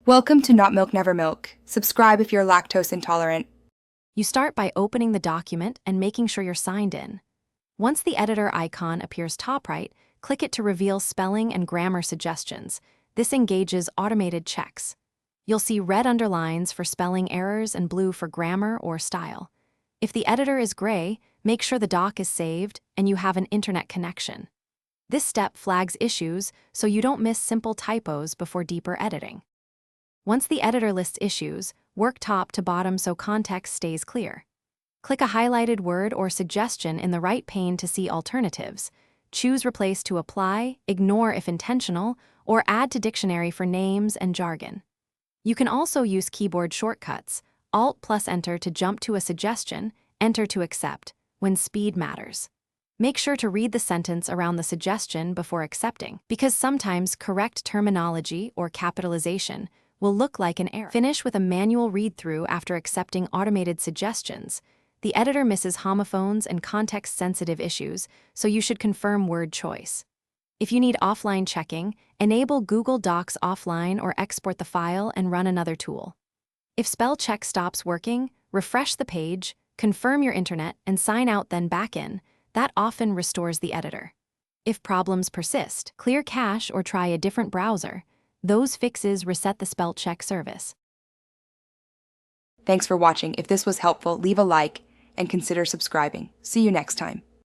Welcome to Not Milk Never Milk. Subscribe if you're lactose intolerant. You start by opening the document and making sure you're signed in. Once the editor icon appears top right, click it to reveal spelling and grammar suggestions. This engages automated checks. You'll see red underlines for spelling errors and blue for grammar or style. If the editor is gray, make sure the doc is saved and you have an internet connection. This step flags issues so you don't miss simple typos before deeper editing. Once the editor lists issues, work top to bottom so context stays clear. Click a highlighted word or suggestion in the right pane to see alternatives. Choose Replace to apply, ignore if intentional, or add to dictionary for names and jargon. You can also use keyboard shortcuts, Alt plus Enter to jump to a suggestion, Enter to accept, when speed matters. Make sure to read the sentence around the suggestion before accepting, because sometimes correct terminology or capitalization will look like an error. Finish with a manual read-through after accepting automated suggestions. The editor misses homophones and context-sensitive issues, so you should confirm word choice. If you need offline checking, enable Google Docs offline or export the file and run another tool. If spell check stops working, refresh the page, confirm your internet, and sign out then back in. That often restores the editor. If problems persist, clear cache or try a different browser. Those fixes reset the spell check service. Thanks for watching. If this was helpful, leave a like and consider subscribing. See you next time.